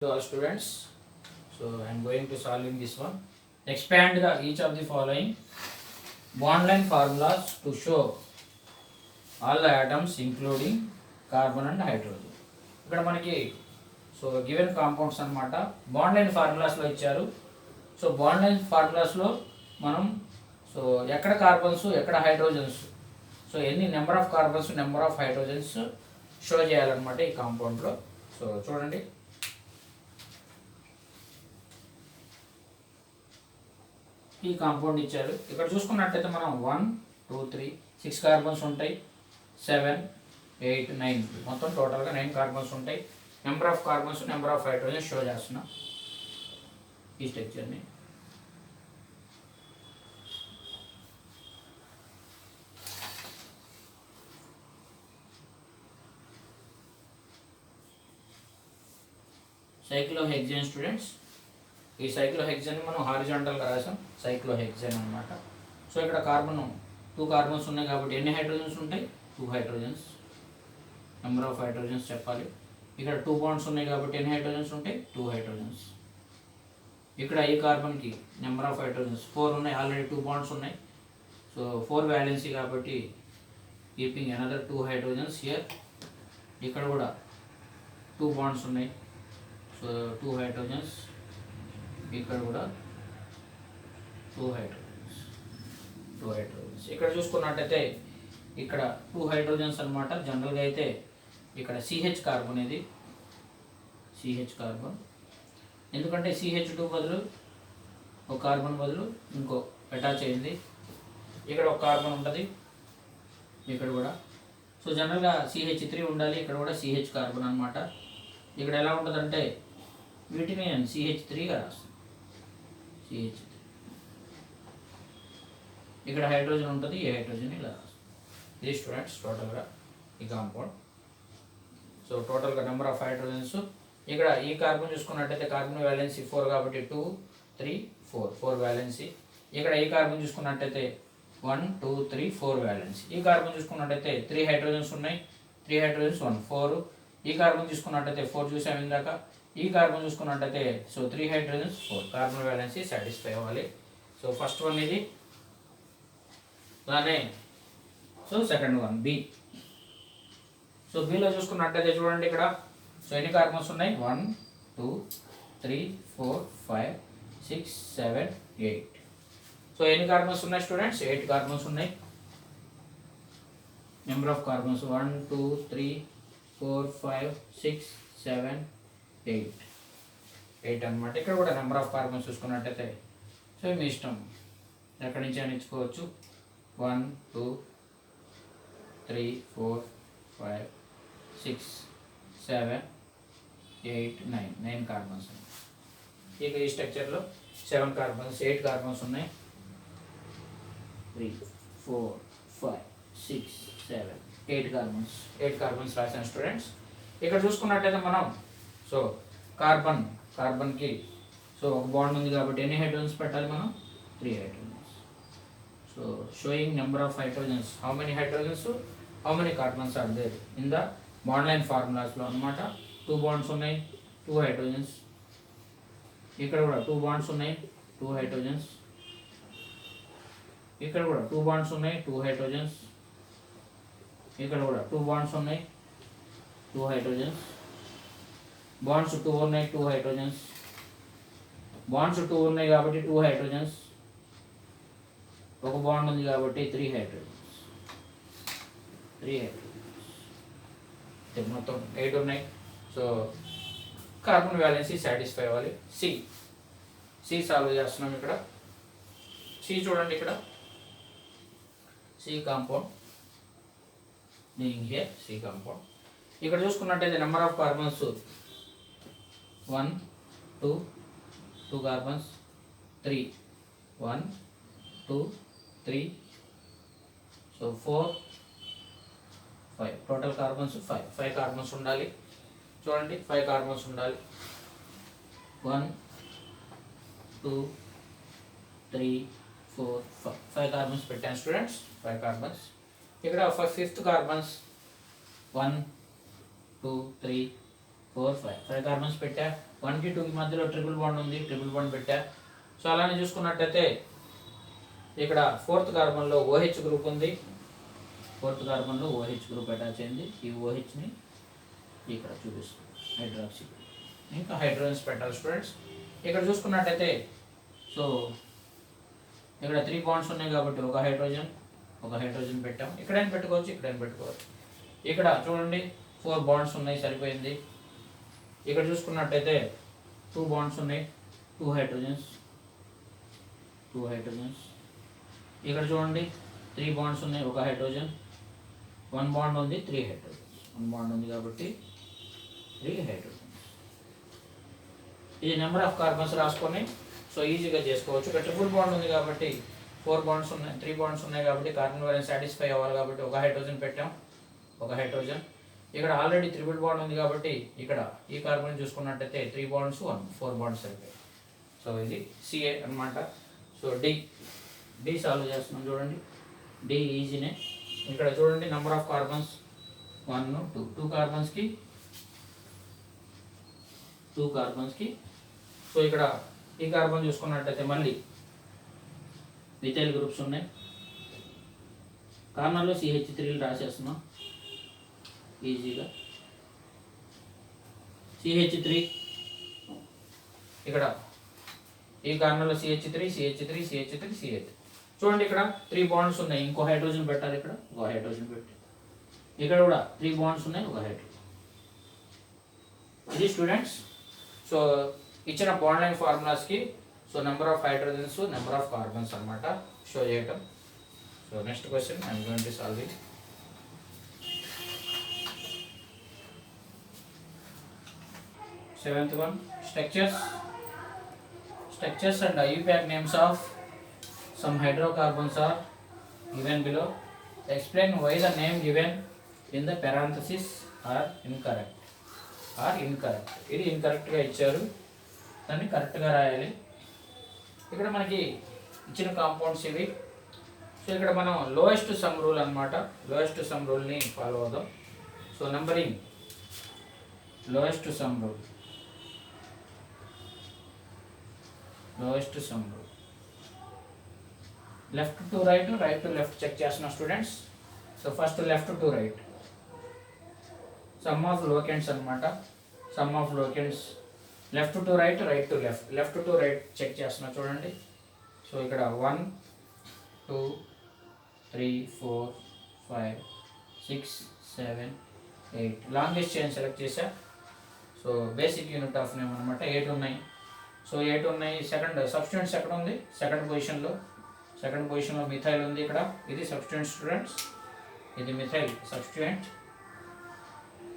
To all students, so I am going to solving this one. Expand each of the following bond line formulas to show all the atoms including carbon and hydrogen. ఇక్కడ మనకి so given compounds అనమాట bond line ఫార్ములాస్లో ఇచ్చారు. So bond line ఫార్ములాస్లో మనం so ఎక్కడ carbons ఎక్కడ hydrogens, so ఎన్ని number of carbons number of hydrogens show చేయాలన్నమాట ఈ కాంపౌండ్లో. సో చూడండి, ఈ కాంపౌండ్ ఇచ్చారు. ఇక్కడ చూసుకున్నట్టయితే మనం 1 2 3 6 కార్బన్స్ ఉంటాయి, 7 8 9 మొత్తం టోటల్గా 9 కార్బన్స్ ఉంటాయి. Number of carbons number of hydrogen show చేస్తున్నాం ఈ స్ట్రక్చర్ని. సైక్లోహెక్సేన్ స్టూడెంట్స్, ఈ సైక్లోహెక్సేన్ మనం హారిజాంటల్గా రాసాం సైక్లోహెక్సేన్ అనమాట. సో ఇక్కడ కార్బన్ 2 కార్బన్స్ ఉన్నాయి కాబట్టి ఎన్ని హైడ్రోజన్స్ ఉంటాయి? 2 హైడ్రోజన్స్. నెంబర్ ఆఫ్ హైడ్రోజన్స్ చెప్పాలి. ఇక్కడ 2 బాండ్స్ ఉన్నాయి కాబట్టి ఎన్ని హైడ్రోజన్స్ ఉంటాయి? 2 హైడ్రోజన్స్. ఇక్కడ ఈ కార్బన్కి నెంబర్ ఆఫ్ హైడ్రోజన్స్ 4 ఉన్నాయి, ఆల్రెడీ 2 బాండ్స్ ఉన్నాయి. సో 4 వ్యాలెన్సీ కాబట్టి కీపింగ్ అనదర్ 2 హైడ్రోజన్స్ హియర్. ఇక్కడ కూడా 2 బాండ్స్ ఉన్నాయి, సో 2 హైడ్రోజన్స్. ఇక్కడ కూడా 2 హైడ్రోజన్స్. ఇక్కడ చూసుకున్నట్టయితే ఇక్కడ 2 హైడ్రోజన్స్ అనమాట. జనరల్గా అయితే ఇక్కడ సిహెచ్ కార్బన్, ఇది సిహెచ్ కార్బన్. ఎందుకంటే CH2 బదులు ఒక కార్బన్ బదులు ఇంకో అటాచ్ అయింది. ఇక్కడ ఒక కార్బన్ ఉంటుంది, ఇక్కడ కూడా. సో జనరల్గా CH3 ఉండాలి, ఇక్కడ కూడా CH కార్బన్ అనమాట. ఇక్కడ ఎలా ఉంటుందంటే వీటిని నేను CH3గా రాస్తాను. CH3 ఇక్కడ హైడ్రోజన్ ఉంటుంది, ఈ హైడ్రోజన్ ఇలా రాస్తాను. ఇది స్టూడెంట్స్ టోటల్గా ఈ కాంపౌండ్. సో టోటల్గా నెంబర్ ఆఫ్ హైడ్రోజన్స్. ఇక్కడ ఈ కార్బన్ చూసుకున్నట్టయితే కార్బన్ వ్యాలెన్సీ 4 కాబట్టి 2 3 4 వ్యాలెన్సీ. ఇక్కడ ఈ కార్బన్ చూసుకున్నట్టయితే 1 2 3 4 వ్యాలెన్సీ. ఈ కార్బన్ చూసుకున్నట్టయితే 3 హైడ్రోజన్స్ ఉన్నాయి, 3 హైడ్రోజన్స్ 1 4. ఈ కార్బన్ చూసుకున్నట్టయితే 4 చూసాము ఇందాక. ఈ కార్బన్ చూసుకున్నట్టయితే so 3 hydrogens 4 carbon valency satisfy అవ్వాలి. సో ఫస్ట్ వన్ ఇది, అలానే so second one B. So below చూసుకున్నట్టయితే చూడండి ఇక్కడ సో ఎన్ని కార్బన్స్ ఉన్నాయి? 1 2 3 4 5 6 7 8. సో ఎన్ని కార్బన్స్ ఉన్నాయి స్టూడెంట్స్? 8 కార్బన్స్ ఉన్నాయి. నెంబర్ ఆఫ్ కార్బన్స్ 1 2 3 4 5 6 7 8 అనమాట. ఇక్కడ కూడా నెంబర్ ఆఫ్ కార్బన్స్ చూసుకున్నట్టయితే సో మీ ఇష్టం ఎక్కడి నుంచి అని ఇచ్చుకోవచ్చు. 1 2 3 4 5 6 7 8 9 కార్బన్స్ ఉన్నాయి. ఇక ఈ స్ట్రక్చర్లో 7 కార్బన్స్ 8 కార్బన్స్ ఉన్నాయి. 3 4 5 6 7 8 కార్బన్స్ రాసాను స్టూడెంట్స్. ఇక్కడ చూసుకున్నట్టయితే మనం సో కార్బన్కి సో ఒక బాండ్ ఉంది కాబట్టి ఎన్ని హైడ్రోజన్స్ పెట్టాలి మనం? 3 hydrogens. So showing number of hydrogens, how many hydrogens, how many carbons are there in the bond line ఫార్ములాస్లో అనమాట. 2 బాండ్స్ ఉన్నాయి, 2 హైడ్రోజన్స్. ఇక్కడ కూడా 2 బాండ్స్ ఉన్నాయి, 2 హైడ్రోజన్స్. ఇక్కడ కూడా 2 బాండ్స్ ఉన్నాయి, 2 హైడ్రోజన్స్. ఇక్కడ కూడా 2 బాండ్స్ ఉన్నాయి, 2 హైడ్రోజన్స్. బాండ్స్ 2 ఉన్నాయి, 2 హైడ్రోజన్స్. బాండ్స్ 2 ఉన్నాయి కాబట్టి 2 హైడ్రోజన్స్. ఒక బాండ్ ఉంది కాబట్టి 3 హైడ్రోజన్స్. మొత్తం 8 ఉన్నాయి. సో కార్బన్ వ్యాలెన్సీ సాటిస్ఫై అవ్వాలి. సి సాల్వ్ చేస్తున్నాం. ఇక్కడ సి చూడండి, ఇక్కడ C compound here C compound. ఇక్కడ చూసుకున్నట్టయితే number of carbons 1 2 carbons 3 1 2 3 so 4 5 total carbons 5 carbons ఉండాలి. చూడండి 5 కార్బన్స్ ఉండాలి. 1 2 3 4 5 కార్బన్స్ పెట్టాను స్టూడెంట్స్, 5 కార్బన్స్. ఇక్కడ 5th కార్బన్స్ 1 2 3 4 5 కార్బన్స్ పెట్టా. 1కి 2కి మధ్యలో ట్రిపుల్ బాండ్ ఉంది, ట్రిపుల్ బాండ్ పెట్టా. సో అలానే చూసుకున్నట్టయితే ఇక్కడ 4th కార్బన్లో OH గ్రూప్ ఉంది, 4th కార్బన్లో OH గ్రూప్ అటాచ్ అయింది. ఈ OHని ఇక్కడ చూపిస్తుంది హైడ్రాక్సీ. ఇంకా హైడ్రోజన్స్ పెట్టాలి స్టూడెంట్స్. ఇక్కడ చూసుకున్నట్టయితే సో ఇక్కడ 3 బాండ్స్ ఉన్నాయి కాబట్టి ఒక హైడ్రోజన్ పెట్టాం. ఇక్కడైనా పెట్టుకోవచ్చు, ఇక్కడైనా పెట్టుకోవచ్చు. ఇక్కడ చూడండి 4 బాండ్స్ ఉన్నాయి, సరిపోయింది. ఇక్కడ చూసుకున్నట్టయితే 2 బాండ్స్ ఉన్నాయి, 2 హైడ్రోజన్స్. ఇక్కడ చూడండి 3 బాండ్స్ ఉన్నాయి, ఒక హైడ్రోజన్. 1 బాండ్ ఉంది, 3 హైడ్రోజన్స్. 1 బాండ్ ఉంది కాబట్టి 3 హైడ్రోజన్స్. ఇది నెంబర్ ఆఫ్ కార్బన్స్ రాసుకొని సో ఈజీగా చేసుకోవచ్చు. ఇక్కడ ట్రిపుల్ బాండ్ ఉంది కాబట్టి 4 బాండ్స్ ఉన్నాయి, 3 బాండ్స్ ఉన్నాయి కాబట్టి కార్బన్ వాలెన్స్ సాటిస్ఫై అవ్వాలి కాబట్టి ఒక హైడ్రోజన్ పెట్టాం, ఒక హైడ్రోజన్. ఇక్కడ ఆల్రెడీ ట్రిపుల్ బాండ్ ఉంది కాబట్టి ఇక్కడ ఈ కార్బన్ చూసుకున్నట్టయితే 3 బాండ్స్ 4 బాండ్స్ అయిపోయాయి. సో ఇది సిఏ అన్నమాట. సో డి సాల్వ్ చేస్తున్నాం చూడండి. డి ఈజీనే. ఇక్కడ చూడండి నెంబర్ ఆఫ్ కార్బన్స్ 1 2 2 కార్బన్స్కి సో ఇక్కడ ఈ కార్బన్ చూసుకున్నట్టయితే మళ్ళీ మిథైల్ గ్రూప్స్ ఉన్నాయి. కార్నర్లో CH3 రాసేస్తున్నాం ఈజీగా. CH3 ఇక్కడ ఈ కార్నర్లో CH3 చూడండి. ఇక్కడ 3 బాండ్స్ ఉన్నాయి, ఇంకో హైడ్రోజన్ పెట్టాలి. ఇక్కడ ఒక హైడ్రోజన్ పెట్టి ఇక్కడ కూడా 3 బాండ్స్ ఉన్నాయి, ఒక హైడ్రోజన్. ఇది స్టూడెంట్స్ సో ఇచ్చిన బాండ్ లైన్ ఫార్ములాస్కి so number of hydrogens, number of carbons అన్నమాట షో చేయటం. So next question I'm going to solve it. 7th one, structures and IUPAC names of some hydrocarbons are given below. Explain why the name given in the parenthesis are incorrect. ఇది ఇన్కరెక్ట్గా ఇచ్చారు, దాన్ని కరెక్ట్గా రాయాలి. ఇక్కడ మనకి ఇచ్చిన compounds ఇవి. So ఇక్కడ మనం లోయెస్ట్ సమ్ రూల్ అనమాట, లోయెస్ట్ సమ్ రూల్ని ఫాలో అవుదాం. So numbering lowest sum rule left to right, right to left check చేస్తున్నా students. So first left to right sum of locants అనమాట. Sum of locants left to right, right to left. Left to right check చేస్తున్నా చూడండి. So ఇక్కడ 1 2 3 4 5 6 7 8 longest chain select చేశా. So basic unit of name అనమాట. 8 ఉన్నాయి. So 8 ఉన్నాయి. Second substituents ఎక్కడ ఉంది? సెకండ్ పొజిషన్లో మిథైల్ ఉంది. ఇక్కడ ఇది సబ్స్టిట్యూయెంట్ స్టూడెంట్స్, ఇది మిథైల్ సబ్స్టిట్యూయెంట్.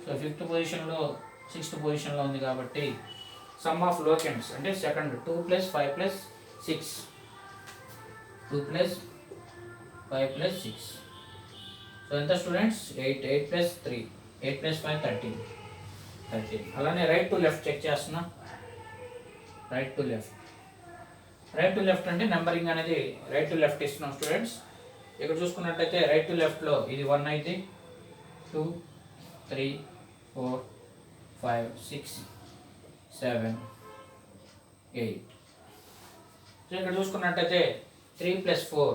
సో 5th పొజిషన్లో 6th పొజిషన్లో ఉంది కాబట్టి సమ్ ఆఫ్ లోకెంట్స్ అంటే సెకండ్ 2 + 5 + 6 2 + 5 + 6. సో ఎంత స్టూడెంట్స్? 8 8 + 3 8 + 5 13. అలానే రైట్ టు లెఫ్ట్ చెక్ చేస్తున్నా. రైట్ టు లెఫ్ట్ అంటే నెంబరింగ్ అనేది రైట్ టు లెఫ్ట్ ఇస్తున్నాం స్టూడెంట్స్. ఇక్కడ చూసుకున్నట్టయితే రైట్ టు లెఫ్ట్లో ఇది 1 అయితే 2 3 4 5 6 7 8. సో ఇక్కడ చూసుకున్నట్టయితే 3 + 4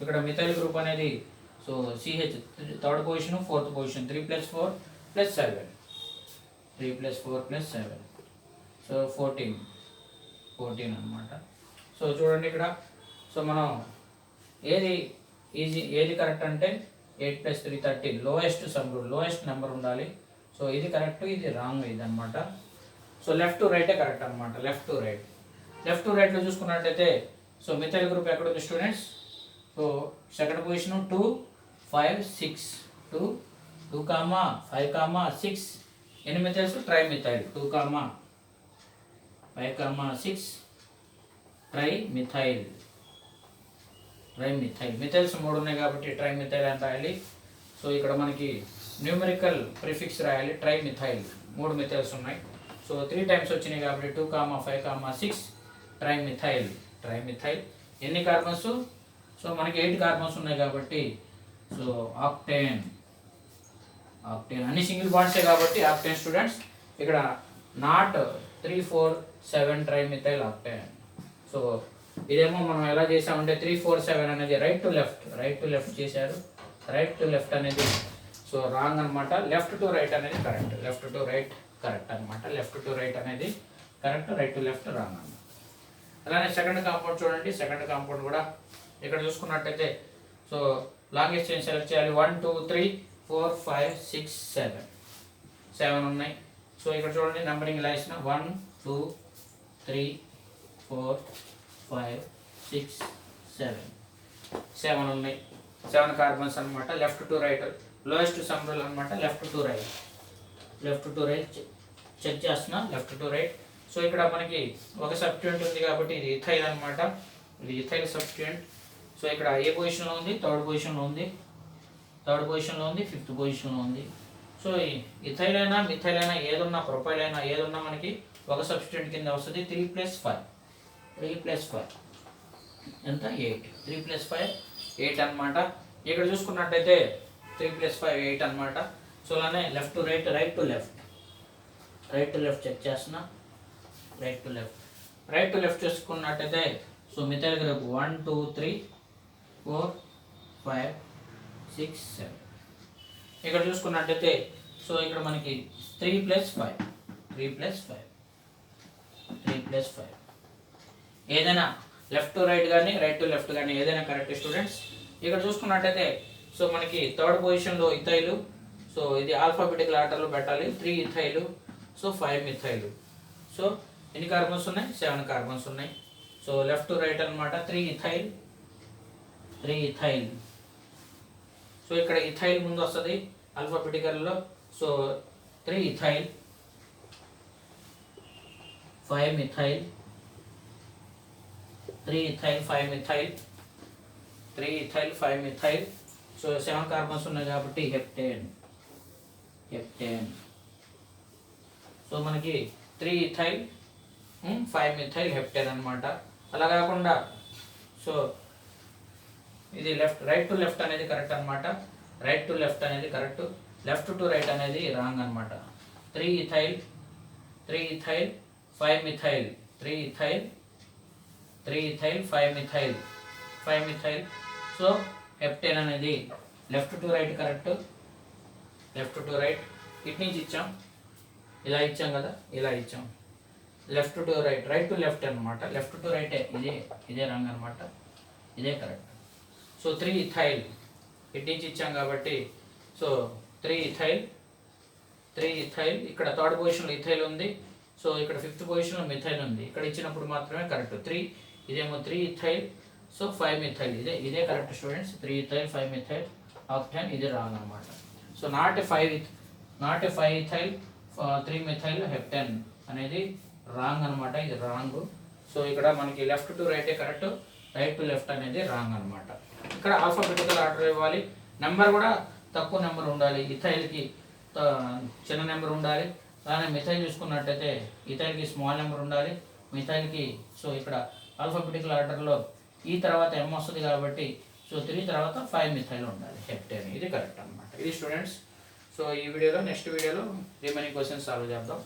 ఇక్కడ మిథైల్ గ్రూప్ అనేది so CH 3rd position 4th position 3 + 4 + 7 3 + 4 + 7 so 14 అన్నమాట. సో చూడండి ఇక్కడ సో మనం ఏది కరెక్ట్ అంటే 8 + 3 13 lowest sum rule, lowest number ఉండాలి. సో ఇది కరెక్ట్, ఇది రాంగ్ ఇది అనమాట. సో లెఫ్ట్ టు రైటే కరెక్ట్ అనమాట. లెఫ్ట్ టు రైట్లో చూసుకున్నట్టయితే సో మిథైల్ గ్రూప్ ఎక్కడ ఉంది స్టూడెంట్స్? సో సెకండ్ పొజిషన్ 2 5 6 2 2, 5, 6 ఎన్ని మిథైల్స్? Trimethyl 2, 5, 6 trimethyl. మిథైల్స్ 3 ఉన్నాయి కాబట్టి ట్రైమిథైల్ అని రాయాలి. సో ఇక్కడ మనకి న్యూమరికల్ ప్రిఫిక్స్ రాయాలి. ట్రైమిథైల్ 3 మిథైల్స్ ఉన్నాయి. సో 3 టైమ్స్ వచ్చినాయి కాబట్టి 2, 5, 6 ట్రైమిథైల్. ఎన్ని కార్బన్స్? సో మనకి 8 కార్బన్స్ ఉన్నాయి కాబట్టి సో ఆక్టేన్ ఆక్టేన్. అన్ని సింగిల్ బాండ్సే కాబట్టి ఆక్టేన్ స్టూడెంట్స్. ఇక్కడ నాట్ 3,4,7 ట్రైమిథైల్ ఆక్టేన్. సో ఇదేమో మనం ఎలా చేసామంటే 3,4,7 అనేది రైట్ టు లెఫ్ట్ చేశారు. రైట్ టు లెఫ్ట్ అనేది సో రాంగ్ అనమాట. లెఫ్ట్ టు రైట్ అనేది correct. Left to right correct అనమాట. లెఫ్ట్ టు రైట్ అనేది correct, right to left wrong అన్నమాట. అలానే సెకండ్ కాంపౌండ్ చూడండి. సెకండ్ కాంపౌండ్ కూడా ఇక్కడ చూసుకున్నట్టయితే సో లాంగెస్ట్ చైన్ సెలెక్ట్ చేయాలి. 1 2 3 4 5 6 7 ఉన్నాయి. సో ఇక్కడ చూడండి నెంబరింగ్ ఇలా ఇచ్చిన 1 2 3 4 5 6 7 ఉన్నాయి. 7 కార్బన్స్ అనమాట. Left to right lowest sum rule అనమాట. లెఫ్ట్ టు రైట్ చెక్ చేస్తున్నా. Left to right. సో ఇక్కడ మనకి ఒక సబ్స్టిట్యూయెంట్ ఉంది కాబట్టి ఇది ఇథైల్ అనమాట. ఇది ఇథైల్ సబ్స్టిట్యూయెంట్. సో ఇక్కడ ఏ పొజిషన్లో ఉంది? థర్డ్ పొజిషన్లో ఉంది, ఫిఫ్త్ పొజిషన్లో ఉంది. సో ఇథైల్ అయినా మిథైల్ అయినా ఏదున్నా, ప్రొపైల్ అయినా ఏదున్నా మనకి ఒక సబ్స్టిట్యూయెంట్ కింద వస్తుంది. 3 + 5 ఎంత? 8. 3 + 5 8 అనమాట. ఇక్కడ చూసుకున్నట్టయితే 3 + 5 8 అనమాట. సో అలానే left to right, right to left check చేస్తున్నా. రైట్ టు లెఫ్ట్ చూసుకున్నట్టయితే సో మిథైల్ గ్రూప్ 1 2 3 4 5 6 7. ఇక్కడ చూసుకున్నట్టయితే సో ఇక్కడ మనకి 3 + 5 ఏదైనా లెఫ్ట్ టు రైట్ కానీ రైట్ టు లెఫ్ట్ కానీ ఏదైనా కరెక్ట్ స్టూడెంట్స్. ఇక్కడ చూసుకున్నట్టయితే సో మనకి థర్డ్ పొజిషన్లో ఇథైలు. సో ఇది ఆల్ఫాబెటికల్ ఆర్డర్లో పెట్టాలి. 3 ఇథైలు, సో 5 మిథైలు. సో ఎన్ని కార్బన్స్ ఉన్నాయి? 7 కార్బన్స్ ఉన్నాయి. సో లెఫ్ట్ టు రైట్ అనమాట. 3 ఇథైల్. సో ఇక్కడ ఇథైల్ ముందు వస్తుంది ఆల్ఫాబెటికల్లో. So 3 ethyl, 5 methyl, 3 ethyl 5 methyl, 3 ethyl 5 methyl. So 7 carbons ఉన్నాయి కాబట్టి హెప్టేన్. సో మనకి 3 ఇథైల్ 5 మిథైల్ హెప్టేన్ అనమాట. అలా కాకుండా సో ఇది రైట్ టు లెఫ్ట్ అనేది కరెక్ట్ అనమాట. రైట్ టు లెఫ్ట్ అనేది కరెక్ట్, లెఫ్ట్ టు రైట్ అనేది రాంగ్ అనమాట. 3 ethyl 5 methyl, 3 ethyl 5 methyl. So heptane అనేది left to right correct. Left to right ఇటు నుంచి ఇచ్చాం, ఇలా ఇచ్చాం కదా, ఇలా ఇచ్చాం. Left to right, right to left అనమాట. లెఫ్ట్ టు రైటే ఇదే రాంగ్ అనమాట, ఇదే కరెక్ట్. సో 3 ఇథైల్ ఇటు నుంచి ఇచ్చాం కాబట్టి సో 3 ఇథైల్. ఇక్కడ థర్డ్ పొజిషన్లో ఇథైల్ ఉంది. సో ఇక్కడ ఫిఫ్త్ పొజిషన్లో మిథైల్ ఉంది. ఇక్కడ ఇచ్చినప్పుడు మాత్రమే కరెక్ట్. 3 ఇదేమో 3 ఇథైల్, సో 5 మిథైల్. ఇదే correct students. 3 ethyl 5 methyl octane. ఇది రాంగ్ అనమాట. So not a 5 ethyl 3 methyl heptane అనేది రాంగ్ అనమాట. ఇది రాంగ్. సో ఇక్కడ మనకి లెఫ్ట్ టు రైటే కరెక్ట్, రైట్ టు లెఫ్ట్ అనేది రాంగ్ అనమాట. ఇక్కడ ఆల్ఫాబెటికల్ ఆర్డర్ ఇవ్వాలి. నెంబర్ కూడా తక్కువ నెంబర్ ఉండాలి. ఇథైల్కి చిన్న నెంబర్ ఉండాలి. అలానే మిథైల్ చూసుకున్నట్టయితే ఇథైల్కి స్మాల్ నెంబర్ ఉండాలి. మిథైల్కి సో ఇక్కడ ఆల్ఫాబెటికల్ ఆర్డర్లో ఈ తర్వాత M వస్తుంది కాబట్టి సో 3 తర్వాత 5 మిథైల్ ఉండాలి హెప్టేన్. ఇది కరెక్ట్ అనమాట. ఇది స్టూడెంట్స్. సో ఈ వీడియోలో నెక్స్ట్ వీడియోలో రిమైనింగ్ క్వశ్చన్స్ సాల్వ్ చేద్దాం.